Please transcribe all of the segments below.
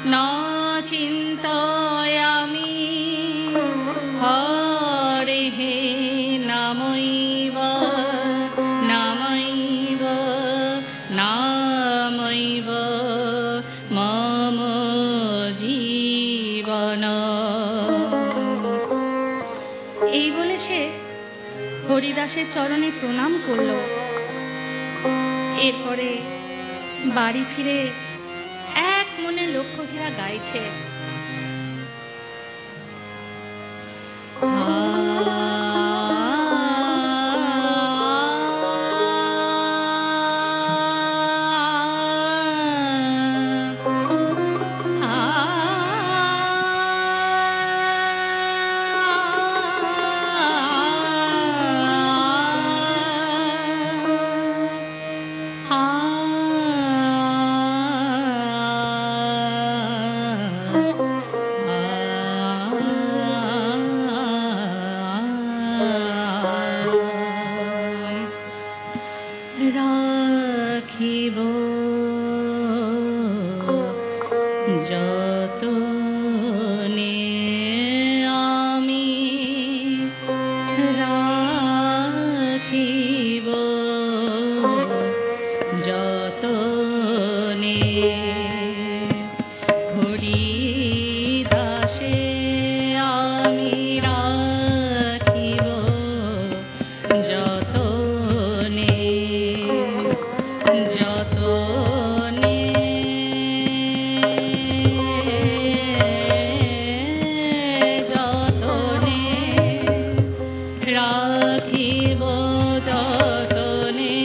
न चिन्तयामि हरेः नामैव नामैव नामैव मम जीवन। এই বলে সে হরিদাসের চরণে প্রণাম করল। এরপরে বাড়ি ফিরে এক মনে লক্ষ্মীরা গাইছে, রাখিব যতনে আমি রাখিব যতনে হরিদাসে আমি রাখিব যতনে যতনে যতনে রাখিব যতনে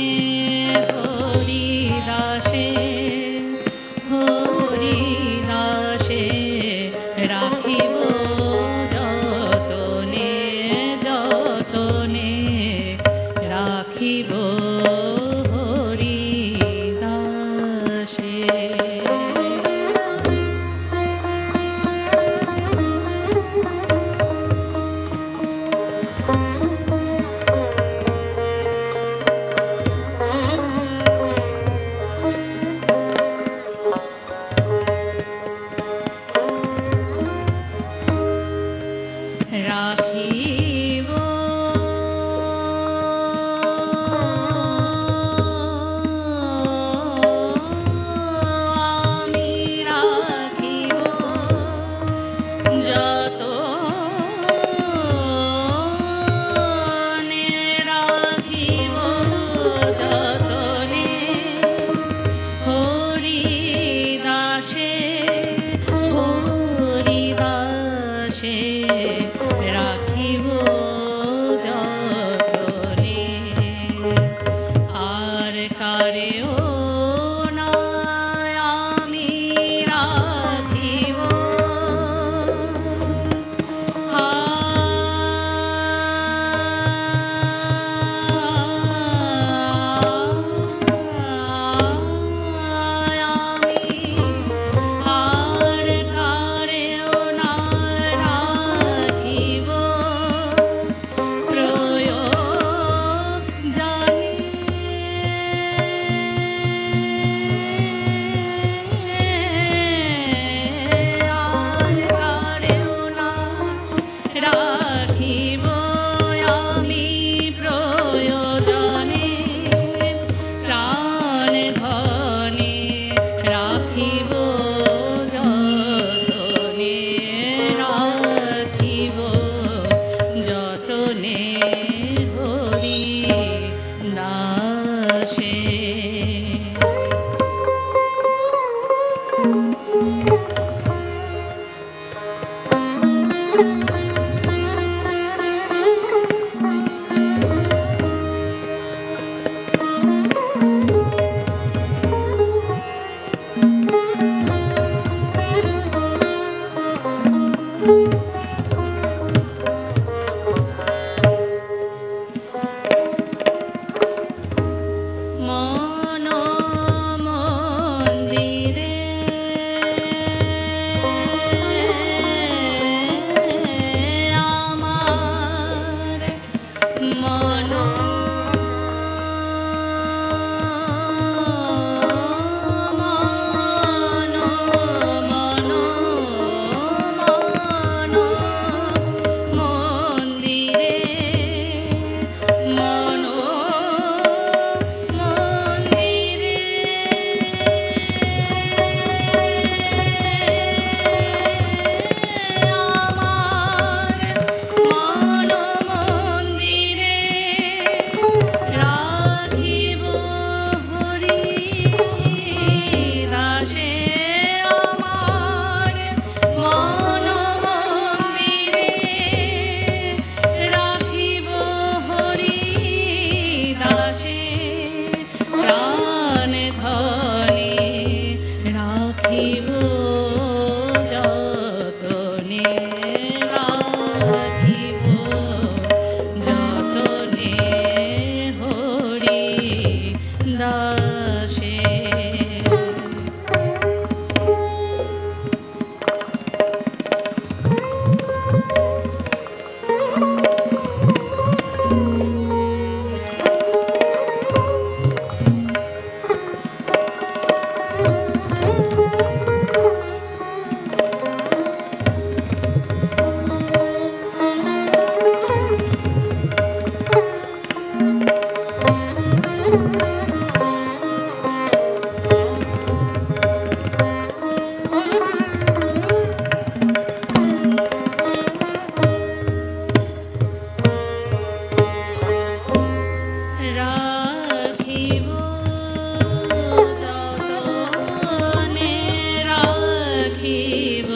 হরিদাসে হরিদাসে রাখিব যতনে যতনে রাখিব হরিদাসে। রাখিব আমি রাখিব যতনে রাখিব যতনে হরিদাসে হরিদাসে রাখিব যতনে আর কারেও না আমি রাখিব আর কারেও না রাখিব প্রয়োজনে আর কারেও না রাখিব আমি প্রয়োজনে প্রাণ ধনে রাখিব যতনে রাখিব যতনে হরিদাসে। মন মন্দিরে রাখিব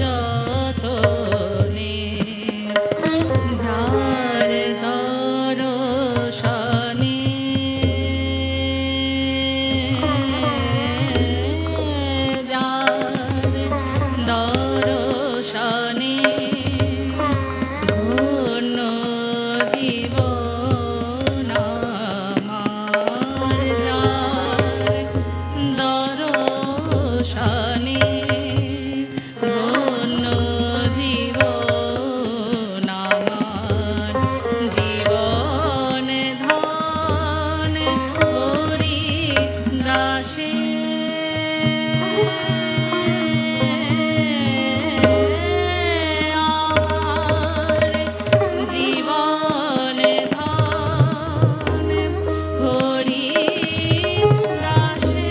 যতনে যার দর্শনে যার দর্শনে ধন্য জীবন আমার যার দর্শনে ধন্য জীবন আমার জীবন ধন হরি দাসে আমার জীবন ধন হরি দাসে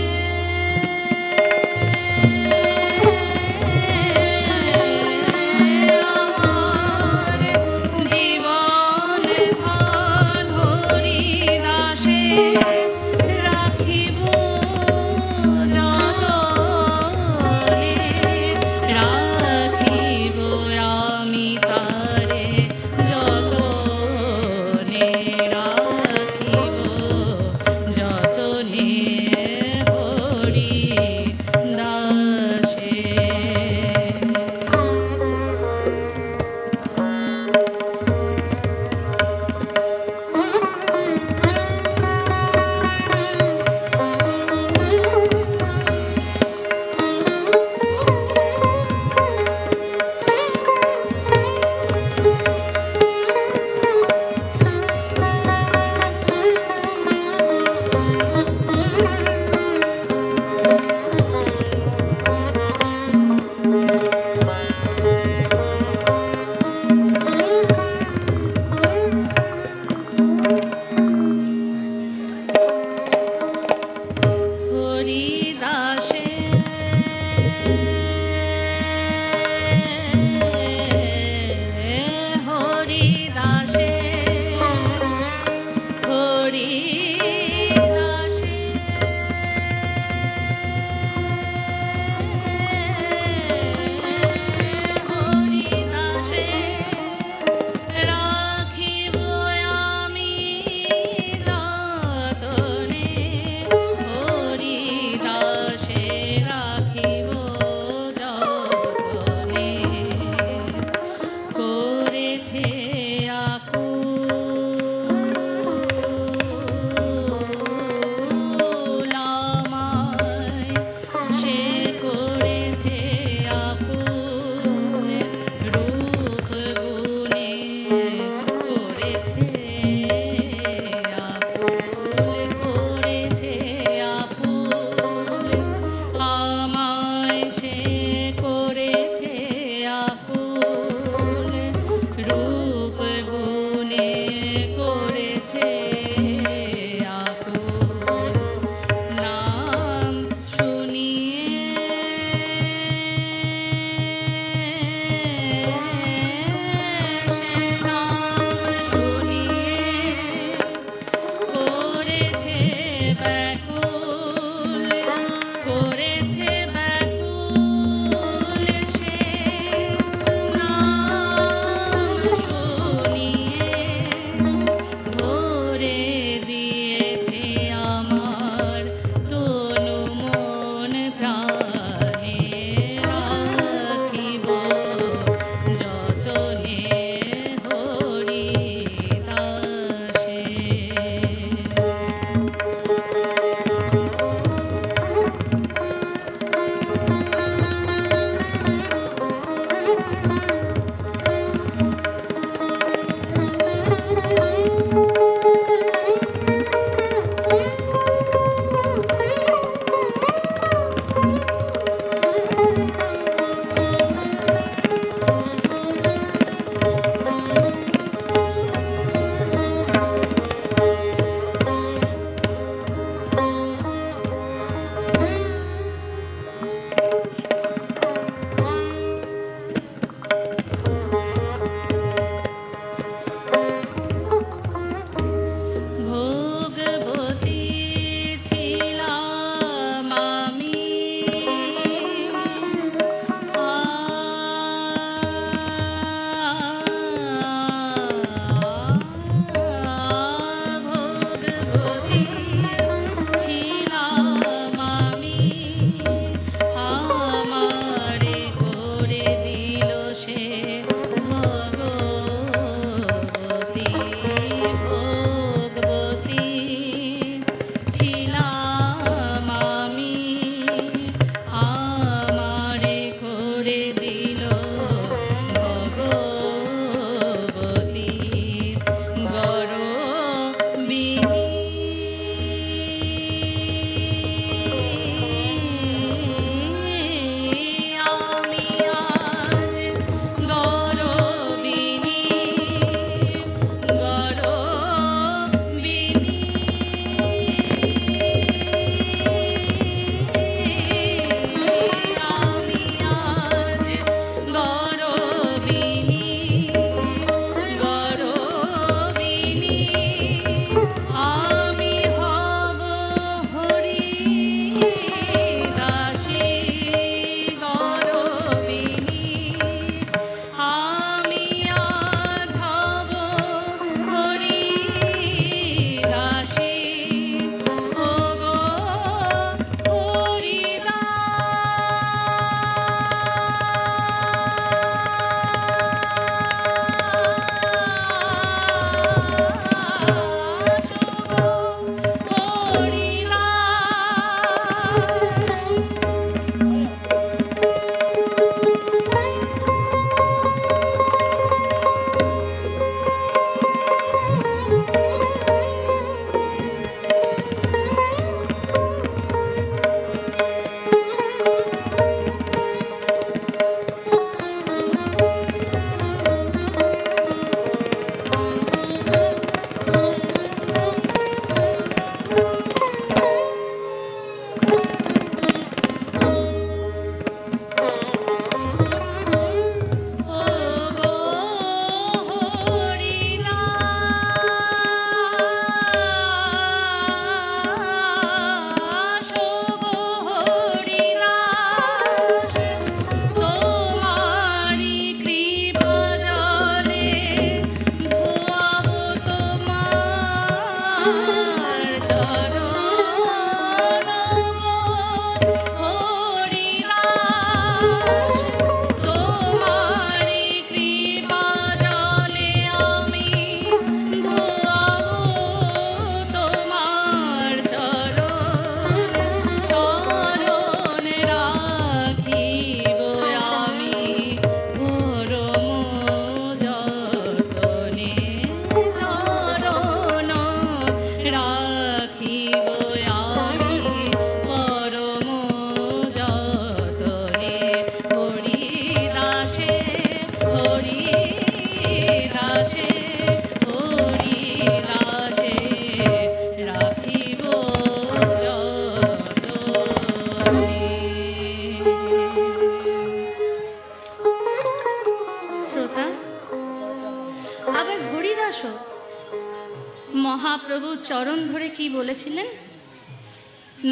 মহাপ্রভু চরণ ধরে কি বলেছিলেন?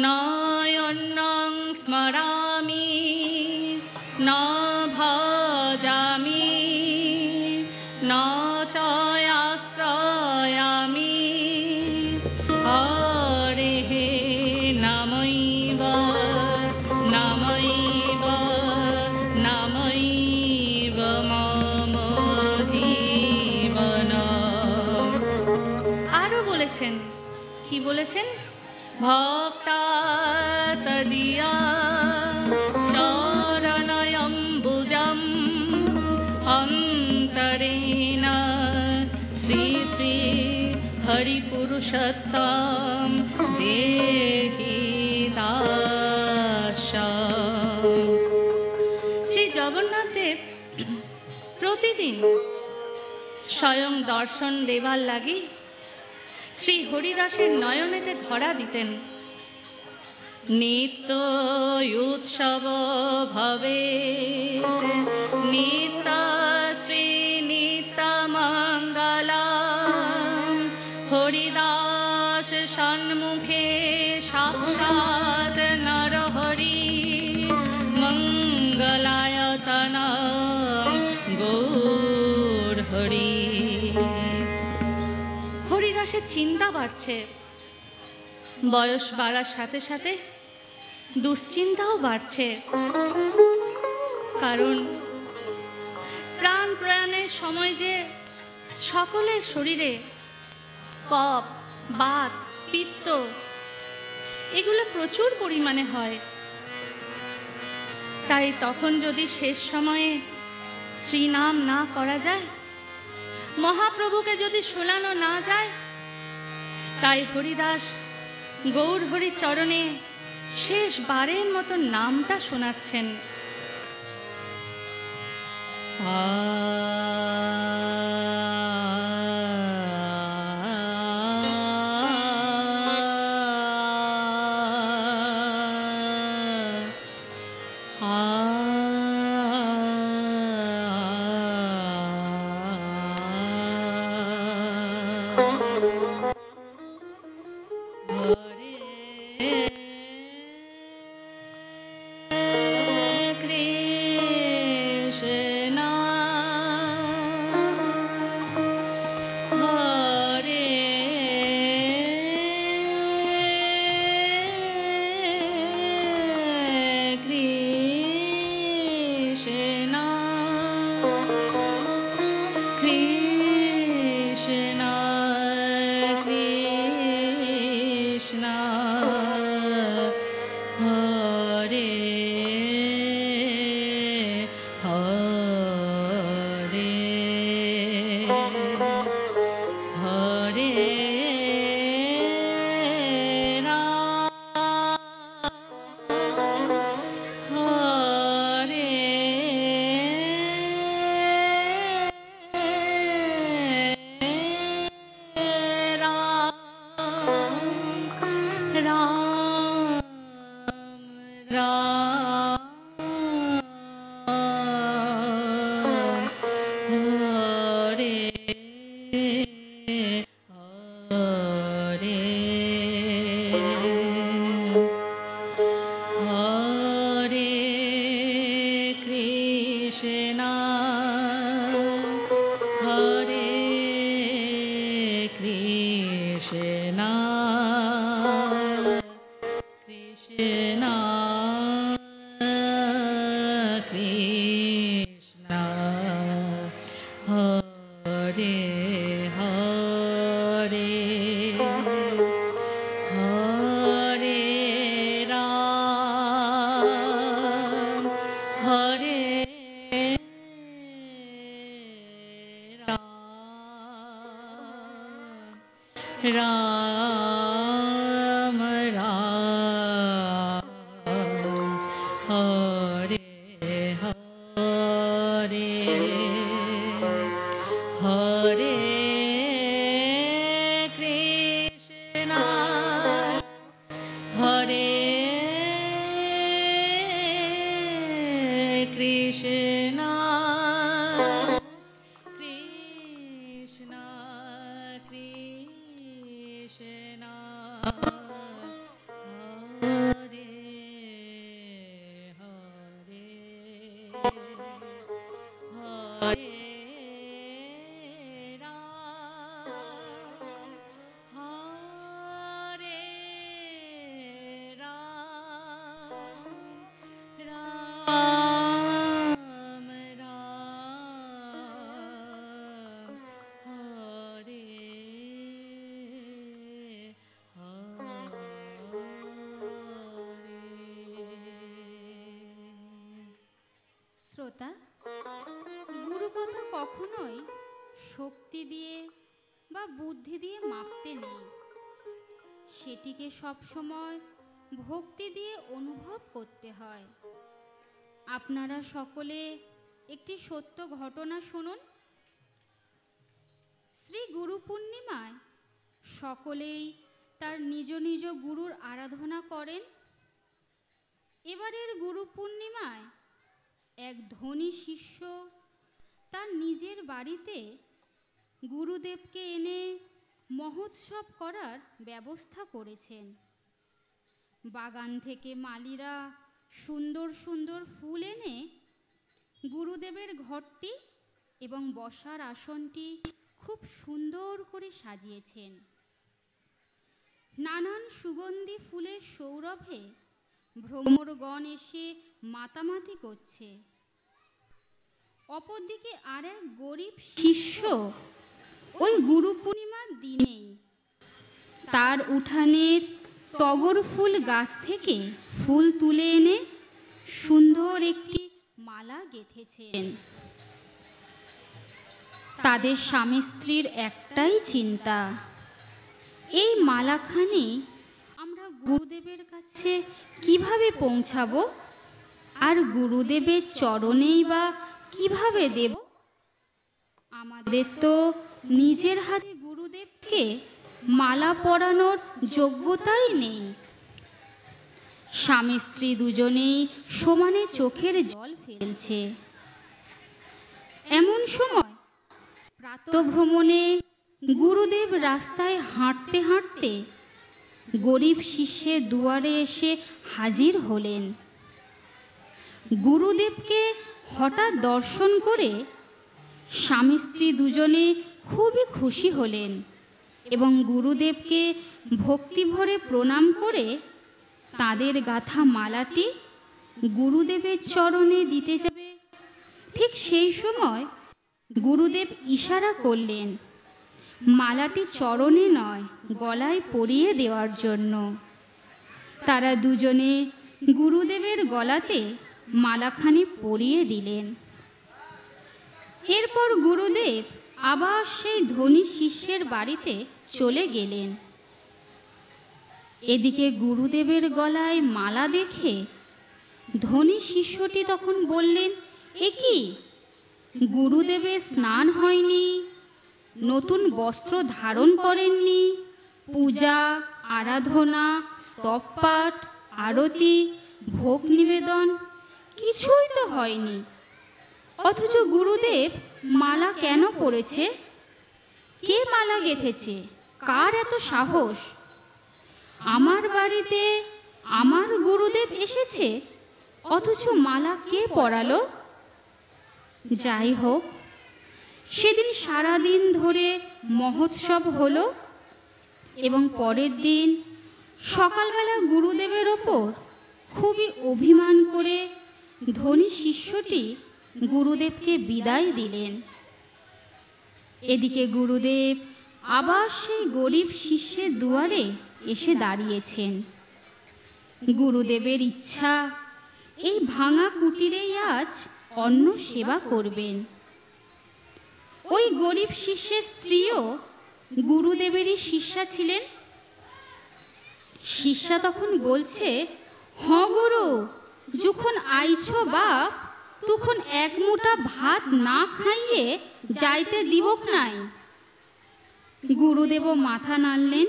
নয়ন্নং স্মরামি ন ভজামি ন চয়াশ্রয়ামি হরে হে নামৈব নামৈব নামৈব মম জীবন। আরও বলেছেন, কি বলেছেন? ভক্তা তদিয়া চরণয়ম্বুজম অন্তরেণ শ্রী শ্রী হরিপুরুষোত্তম দেহি দাস্যম। শ্রী জগন্নাথ দেব প্রতিদিন স্বয়ং দর্শন দেবার লাগি শ্রী হরিদাসের নয়নেতে ধরা দিতেন। নিত্য উৎসব ভবে নিত্য শ্রী নিত্য মঙ্গলা হরিদাস সন্মুখে সাক্ষাৎ নরহরি মঙ্গলায়তন গৌর হরি। হরিদাসের চিন্তা বাড়ছে, বয়স বাড়ার সাথে সাথে দুশ্চিন্তাও বাড়ছে। কারণ প্রাণ প্রয়াণের সময় যে সকলের শরীরে কফ বাত পিত্ত এগুলো প্রচুর পরিমাণে হয়। তাই তখন যদি শেষ সময়ে শ্রীনাম না করা যায়, মহাপ্রভুকে যদি শোনানো না যায়, তাই হরিদাস গৌর হরির চরণে শেষবারের মতো নামটা শোনাচ্ছেন। শ্রোতা, গুরু কথা কখনোই শক্তি দিয়ে বা বুদ্ধি দিয়ে মাপতে নেই, সেটিকে সবসময় ভক্তি দিয়ে অনুভব করতে হয়। আপনারা সকলে একটি সত্য ঘটনা শুনুন। শ্রী গুরু পূর্ণিমায় সকলেই তার নিজ নিজ গুরুর আরাধনা করেন। এবারের গুরু পূর্ণিমায় এক ধনী শিষ্য তার নিজের বাড়িতে গুরুদেবকে এনে মহোৎসব করার ব্যবস্থা করেছেন। বাগান থেকে মালীরা সুন্দর সুন্দর ফুল এনে গুরুদেবের ঘরটি এবং বসার আসনটি খুব সুন্দর করে সাজিয়েছেন। নানান সুগন্ধি ফুলের সৌরভে ভ্রমরগণ এসে মাতামাতি করছে। অপরদিকে আর এক গরিব শিষ্য ওই গুরু পূর্ণিমার দিনেই তার উঠানের টগর ফুল গাছ থেকে ফুল তুলে এনে সুন্দর একটি মালা গেঁথেছেন। তাদের স্বামী স্ত্রীর একটাই চিন্তা, এই মালাখানি আমরা গুরুদেবের কাছে কিভাবে পৌঁছাবো, আর গুরুদেবের চরণেই বা কিভাবে দেব? আমাদের তো নিজের হাতে গুরুদেবকে মালা পরানোর যোগ্যতাই নেই। স্বামী স্ত্রী দুজনেই সমানে চোখের জল ফেলছে। এমন সময় প্রাতঃভ্রমণে গুরুদেব রাস্তায় হাঁটতে হাঁটতে গরিব শিষ্যের দুয়ারে এসে হাজির হলেন। গুরুদেবকে হঠাৎ দর্শন করে স্বামী স্ত্রী দুজনে খুবই খুশি হলেন এবং গুরুদেবকে ভক্তিভরে প্রণাম করে তাদের গাঁথা মালাটি গুরুদেবের চরণে দিতে যাবে। ঠিক সেই সময় গুরুদেব ইশারা করলেন মালাটি চরণে নয়, গলায় পরিয়ে দেওয়ার জন্য। তারা দুজনে গুরুদেবের গলাতে মালাখানি পরিয়ে দিলেন। এরপর গুরুদেব আবার সেই ধনী শিষ্যের বাড়িতে চলে গেলেন। এদিকে গুরুদেবের গলায় মালা দেখে ধনী শিষ্যটি তখন বললেন, এ কি, গুরুদেবের স্নান হয়নি, নতুন বস্ত্র ধারণ করেননি, পূজা আরাধনা স্তব পাঠ আরতি ভোগ নিবেদন কিছুই তো হয়নি, অথচ গুরুদেব মালা কেন পরেছে? কে মালা গেঁথেছে? কার এত সাহস? আমার বাড়িতে আমার গুরুদেব এসেছে, অথচ মালা কে পরালো? যাই হোক, সেদিন সারাদিন ধরে মহোৎসব হলো এবং পরের দিন সকালবেলা গুরুদেবের ওপর খুবই অভিমান করে ধনী শিষ্যটি গুরুদেবকে বিদায় দিলেন। এদিকে গুরুদেব আবার সেই গরিব শিষ্যের দুয়ারে এসে দাঁড়িয়েছেন। গুরুদেবের ইচ্ছা এই ভাঙা কুটিরেই আজ অন্ন সেবা করবেন। ওই গরিব শিষ্যের স্ত্রীও গুরুদেবেরই শিষ্যা ছিলেন। শিষ্যা তখন বলছে, হ গুরু, যখন আইছ বাপ, তখন এক মুঠা ভাত না খাইয়ে যাইতে দিবক নাই। গুরুদেব মাথা নাড়লেন।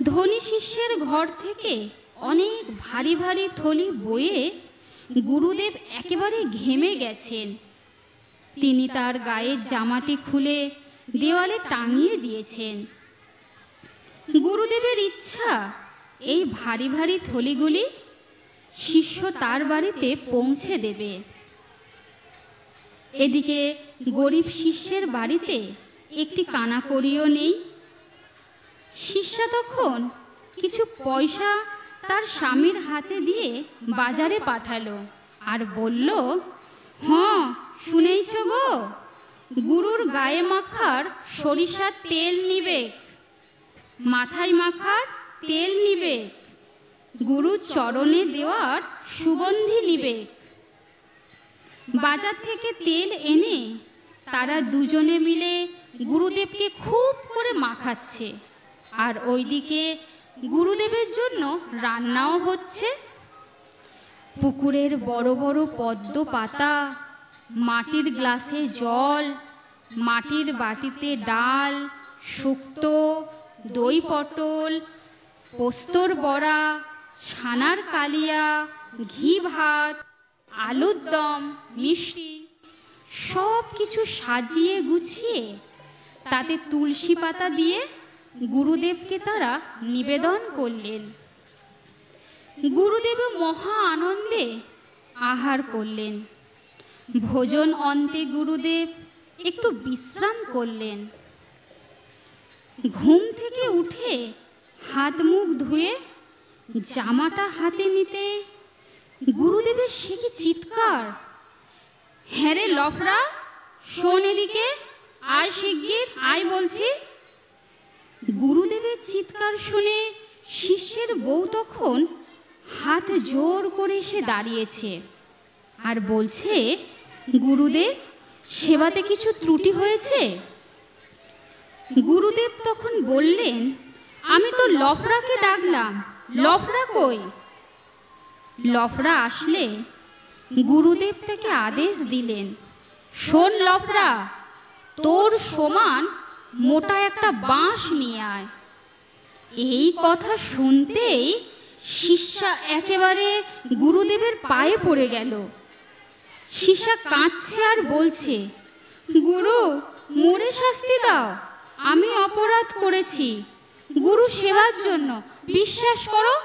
ধনী শিষ্যের ঘর থেকে অনেক ভারী ভারী থলি বয়ে গুরুদেব একেবারে ঘেমে গেছেন। তিনি তার গায়ের জামাটি খুলে দেওয়ালে টাঙিয়ে দিয়েছেন। গুরুদেবের ইচ্ছা এই ভারী ভারী থলিগুলি শিষ্য তার বাড়িতে পৌঁছে দেবে। এদিকে গরিব শিষ্যের বাড়িতে একটি কানাকড়িও নেই। শিষ্যা তখন কিছু পয়সা তার স্বামীর হাতে দিয়ে বাজারে পাঠালো আর বলল, হ্যাঁ শুনেইছ গো, গুরুর গায়ে মাখার সরিষার তেল নিবে, মাথায় মাখার তেল নিবে, গুরুর চরণে দেওয়ার সুগন্ধি নিবে। বাজার থেকে তেল এনে তারা দুজনে মিলে গুরুদেবকে খুব করে মাখাচ্ছে, আর ওইদিকে গুরুদেবের জন্য রান্নাও হচ্ছে। পুকুরের বড় বড় পদ্ম পাতা, মাটির গ্লাসে জল, মাটির বাটিতে ডাল, শুক্তো, দই পটল, পোস্তর বড়া, ছানার কালিয়া, ঘি ভাত, আলুর দম, মিষ্টি সব কিছু সাজিয়ে গুছিয়ে তাতে তুলসী পাতা দিয়ে গুরুদেবকে তারা নিবেদন করলেন। গুরুদেব মহা আনন্দে আহার করলেন। ভোজন অন্তে গুরুদেব একটু বিশ্রাম করলেন। ঘুম থেকে উঠে হাত মুখ ধুয়ে জামাটা হাতে নিতে গুরুদেবের সে কি চিৎকার! হ্যাঁ রে লফরা, শোন এদিকে, আয় শিগগির আয় বলছি। গুরুদেবের চিৎকার শুনে শিষ্যের বউ তখন হাত জোর করে এসে দাঁড়িয়েছে আর বলছে, গুরুদেব সেবাতে কিছু ত্রুটি হয়েছে? গুরুদেব তখন বললেন, আমি তো লফরাকে ডাকলাম, লফরা কই? লফরা আসলে গুরুদেব তাকে আদেশ দিলেন, শোন লফরা, তোর সমান মোটা একটা বাঁশ নিয়ে আয়। এই কথা শুনতেই শিষ্যা একেবারে গুরুদেবের পায়ে পড়ে গেল। শিষ্যা কাঁদছে আর বলছে, গুরু মোরে শাস্তি দাও, আমি অপরাধ করেছি গুরু সেবার জন্য, বিশ্বাস করো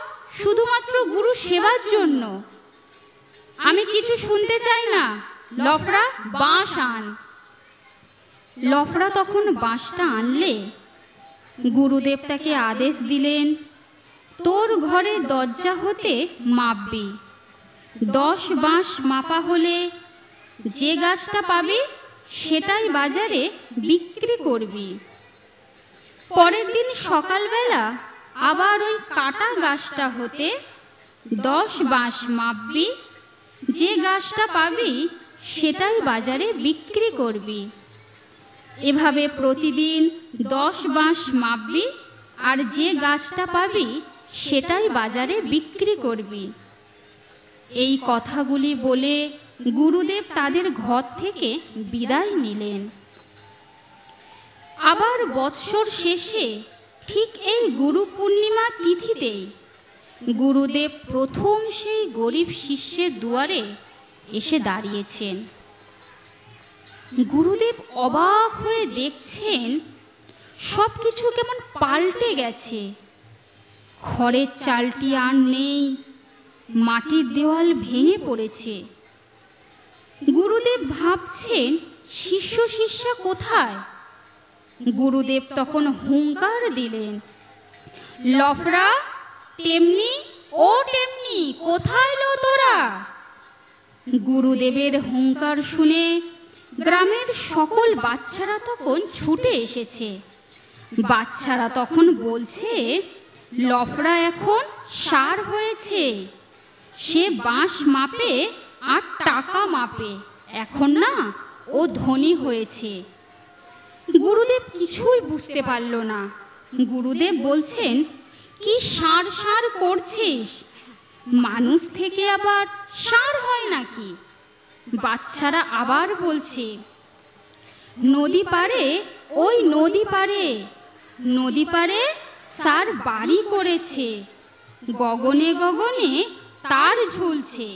শুধুমাত্র গুরু সেবার জন্য। আমি কিছু শুনতে চাই না, লফরা বাঁশ আন। লফরা তখন বাঁশটা আনলে গুরুদেব তাকে আদেশ দিলেন, তোর ঘরে দরজা হতে মাপবি, 10 বাঁশ মাপা হলে যে গাছটা পাবি সেটাই বাজারে বিক্রি করবি। পরের দিন সকালবেলা আবার ওই কাটা গাছটা হতে 10 বাঁশ মাপবি, যে গাছটা পাবি সেটাই বাজারে বিক্রি করবি। এভাবে প্রতিদিন 10 বাঁশ মাপবি আর যে গাছটা পাবি সেটাই বাজারে বিক্রি করবি। এই কথাগুলি বলে গুরুদেব তাদের ঘর থেকে বিদায় নিলেন। আবার বৎসর শেষে ঠিক এই গুরু পূর্ণিমা তিথিতেই গুরুদেব প্রথম সেই গরিব শিষ্যের দুয়ারে এসে দাঁড়িয়েছেন। গুরুদেব অবাক হয়ে দেখছেন সব কিছু কেমন পাল্টে গেছে। খড়ের চালটি আর নেই, মাটির দেওয়াল ভেঙে পড়েছে। গুরুদেব ভাবছেন শিষ্য শিষ্যা কোথায়? গুরুদেব তখন হুঙ্কার দিলেন, লফরা, টেমনি ও টেমনি, কোথায় লো তোরা? গুরুদেবের হুঙ্কার শুনে গ্রামের সকল বাচ্চারা তখন ছুটে এসেছে। বাচ্চারা তখন বলছে, লফরা এখন সার হয়েছে, সে বাঁশ মাপে আর টাকা মাপে, এখন না ও ধনী হয়েছে। গুরুদেব কিছুই বুঝতে পারল না। গুরুদেব বলছেন, কি সার সার করছিস? মানুষ থেকে আবার সার হয় নাকি? বাচ্চারা আবার বলছে, নদী পারে, ওই নদী পারে, নদী পারে সার বাড়ি করেছে, গগনে গগনে তার ঝুলছে,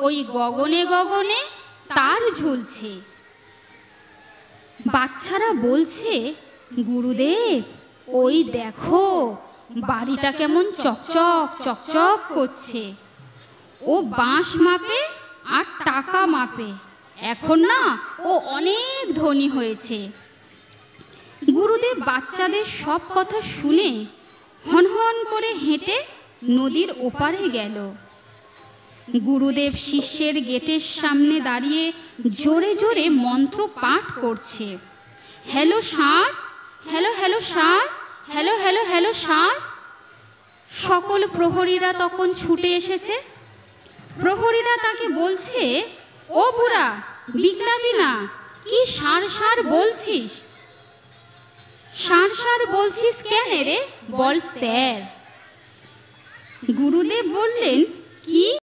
ওই গগনে গগনে তার ঝুলছে। বাচ্চারা বলছে, গুরুদেব ওই দেখো বাড়িটা কেমন চকচক চকচক করছে, ও বাঁশ মাপে আর টাকা মাপে। এখন না ও অনেক ধনী হয়েছে। গুরুদেব বাচ্চাদের সব কথা শুনে হনহন করে হেঁটে নদীর ওপারে গেল। গুরুদেব শিষ্যের গেটের সামনে দাঁড়িয়ে জোরে জোরে মন্ত্র পাঠ করছে। হ্যালো ষাঁড়, হ্যালো হ্যালো ষাঁড়, হ্যালো হ্যালো হ্যালো ষাঁড়। সকল প্রহরীরা তখন ছুটে এসেছে। প্রহরীরা তাকে বলছে, ও বুড়া, বিগলাবি না, কি ষাঁড় ষাঁড় বলছিস? ষাঁড় ষাঁড় বলছিস কেন রে? বল স্যার। গুরুদেব বললেন, কি